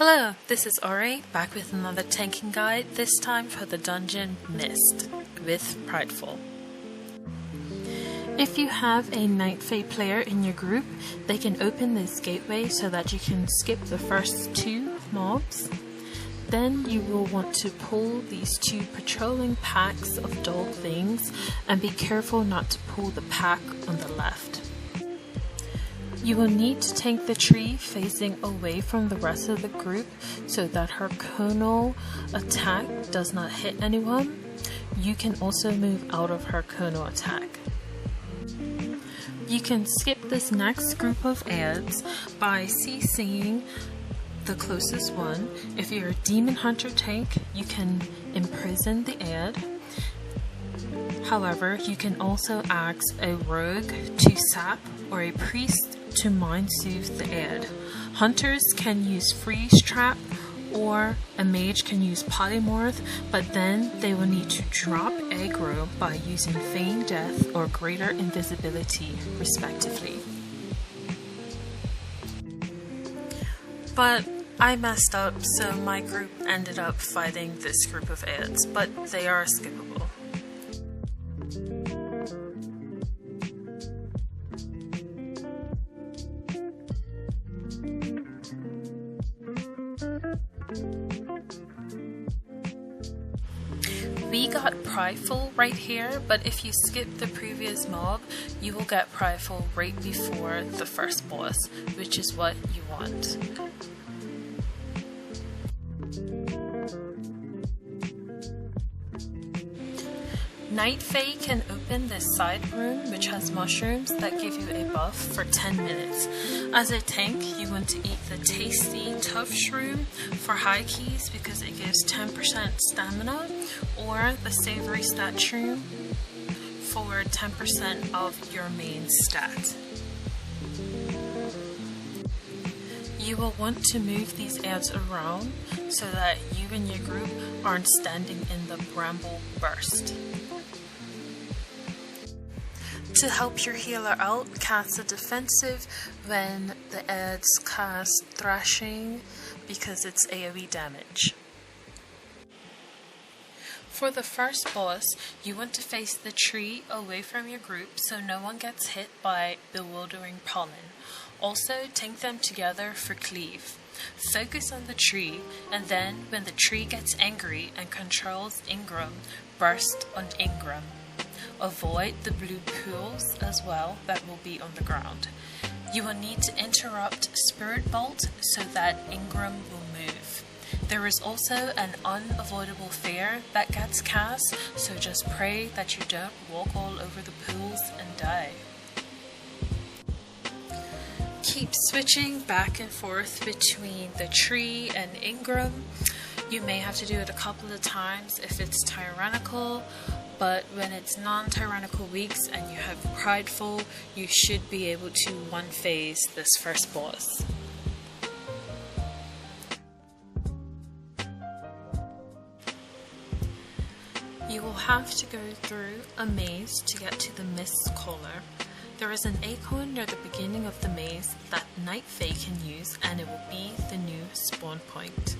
Hello, this is Ori, back with another tanking guide, this time for the dungeon Mist, with Prideful. If you have a Night Fae player in your group, they can open this gateway so that you can skip the first two mobs. Then you will want to pull these two patrolling packs of dull things, and be careful not to pull the pack on the left. You will need to tank the tree facing away from the rest of the group so that her conal attack does not hit anyone. You can also move out of her conal attack. You can skip this next group of ads by CCing the closest one. If you're a demon hunter tank, you can imprison the ad. However, you can also ask a rogue to sap or a priest to mind soothe the ad. Hunters can use freeze trap, or a mage can use polymorph, but then they will need to drop aggro by using feign death or greater invisibility respectively. But I messed up, so my group ended up fighting this group of ads, but they are skippable. We got Prideful right here, but if you skip the previous mob, you will get Prideful right before the first boss, which is what you want. Night Fae can open this side room which has mushrooms that give you a buff for 10 minutes. As a tank, you want to eat the tasty tough shroom for high keys because it gives 10% stamina, or the savory stat shroom for 10% of your main stat. You will want to move these ads around so that you and your group aren't standing in the bramble burst. To help your healer out, cast a defensive when the ads cast thrashing because it's AoE damage. For the first boss, you want to face the tree away from your group so no one gets hit by bewildering pollen. Also, tank them together for cleave. Focus on the tree, and then when the tree gets angry and controls Ingram, burst on Ingram. Avoid the blue pools as well that will be on the ground. You will need to interrupt Spirit Bolt so that Ingram will move. There is also an unavoidable fear that gets cast, so just pray that you don't walk all over the pools and die. Keep switching back and forth between the tree and Ingram. You may have to do it a couple of times if it's tyrannical, but when it's non-tyrannical weeks and you have Prideful, you should be able to one-phase this first boss. You will have to go through a maze to get to the Mist Collar. There is an acorn near the beginning of the maze that Night Fae can use, and it will be the new spawn point.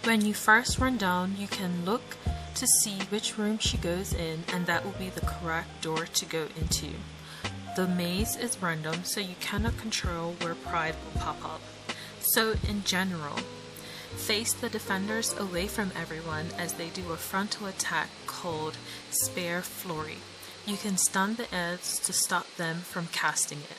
When you first run down, you can look to see which room she goes in, and that will be the correct door to go into. The maze is random, so you cannot control where Pride will pop up. So in general, face the defenders away from everyone as they do a frontal attack called Spare Flurry. You can stun the ads to stop them from casting it.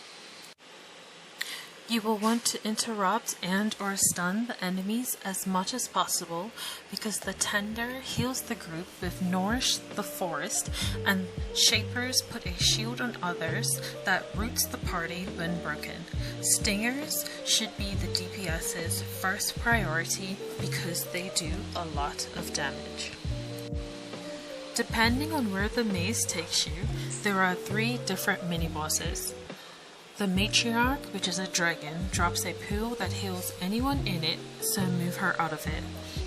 You will want to interrupt and or stun the enemies as much as possible because the Tender heals the group with Nourish the Forest, and Shapers put a shield on others that roots the party when broken. Stingers should be the DPS's first priority because they do a lot of damage. Depending on where the maze takes you, there are 3 different mini-bosses. The Matriarch, which is a dragon, drops a pool that heals anyone in it, so move her out of it.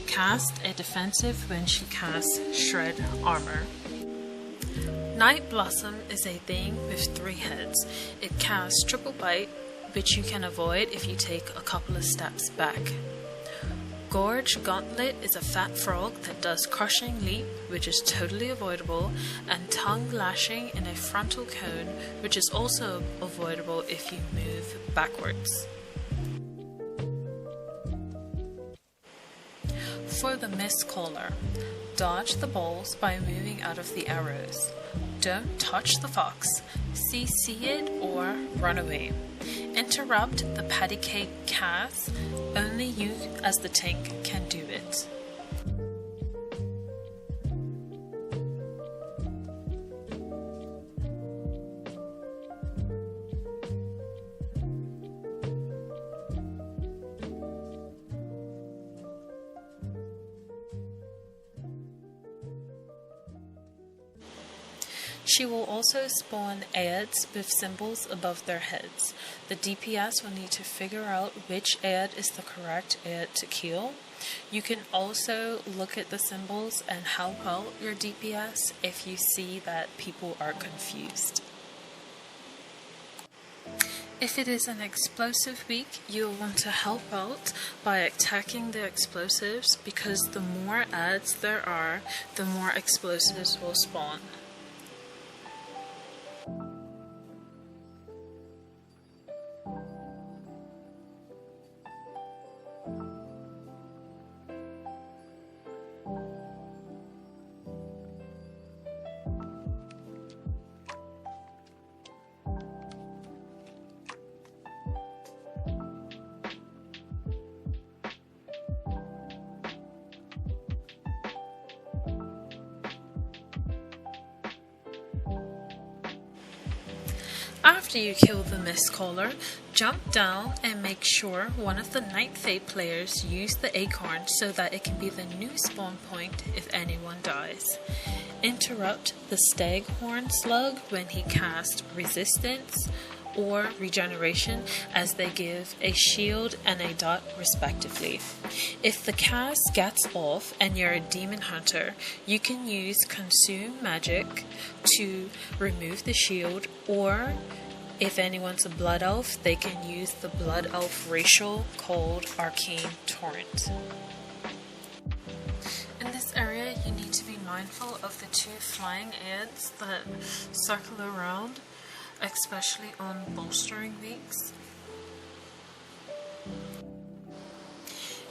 Cast a defensive when she casts Shred Armor. Night Blossom is a thing with 3 heads. It casts Triple Bite, which you can avoid if you take a couple of steps back. Gorge Gauntlet is a fat frog that does Crushing Leap, which is totally avoidable, and Tongue Lashing in a frontal cone, which is also avoidable if you move backwards. For the Mist Caller, dodge the balls by moving out of the arrows. Don't touch the fox, CC it or run away. Interrupt the patty cake cast, only you as the tank can do it. She will also spawn ads with symbols above their heads. The DPS will need to figure out which ad is the correct ad to kill. You can also look at the symbols and help out your DPS if you see that people are confused. If it is an explosive week, you'll want to help out by attacking the explosives, because the more ads there are, the more explosives will spawn. After you kill the Mist Caller, jump down and make sure one of the Night Fate players use the acorn so that it can be the new spawn point if anyone dies. Interrupt the Staghorn Slug when he casts Resistance or Regeneration, as they give a shield and a dot respectively. If the cast gets off and you're a demon hunter, you can use Consume Magic to remove the shield, or if anyone's a blood elf, they can use the blood elf racial called Arcane Torrent. In this area, you need to be mindful of the two flying ads that circle around, especially on bolstering weeks.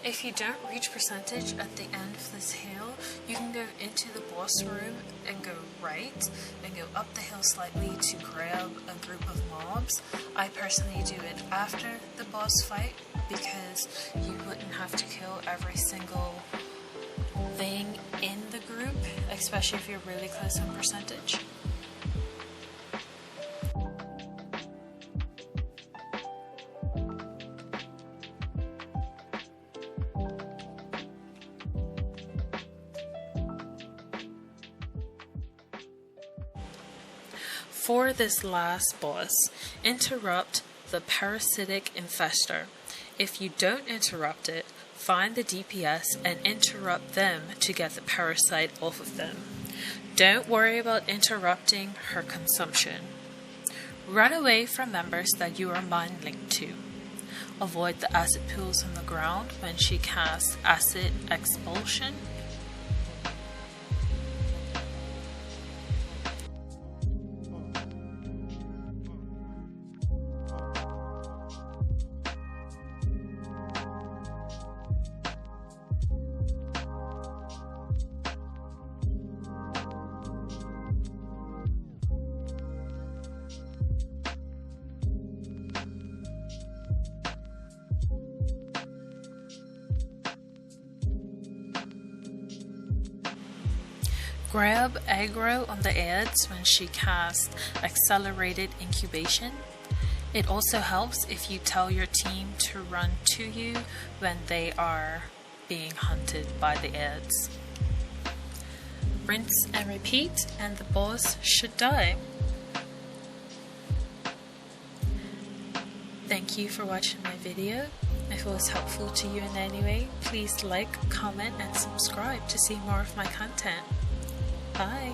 If you don't reach percentage at the end of this hill, you can go into the boss room and go right, and go up the hill slightly to grab a group of mobs. I personally do it after the boss fight, because you wouldn't have to kill every single thing in the group, especially if you're really close on percentage. For this last boss, interrupt the Parasitic Infestor. If you don't interrupt it, find the DPS and interrupt them to get the parasite off of them. Don't worry about interrupting her consumption. Run away from members that you are mind linked to. Avoid the acid pools on the ground when she casts Acid Expulsion. Grab aggro on the ads when she casts Accelerated Incubation. It also helps if you tell your team to run to you when they are being hunted by the ads. Rinse and repeat, and the boss should die. Thank you for watching my video. If it was helpful to you in any way, please like, comment, and subscribe to see more of my content. Bye!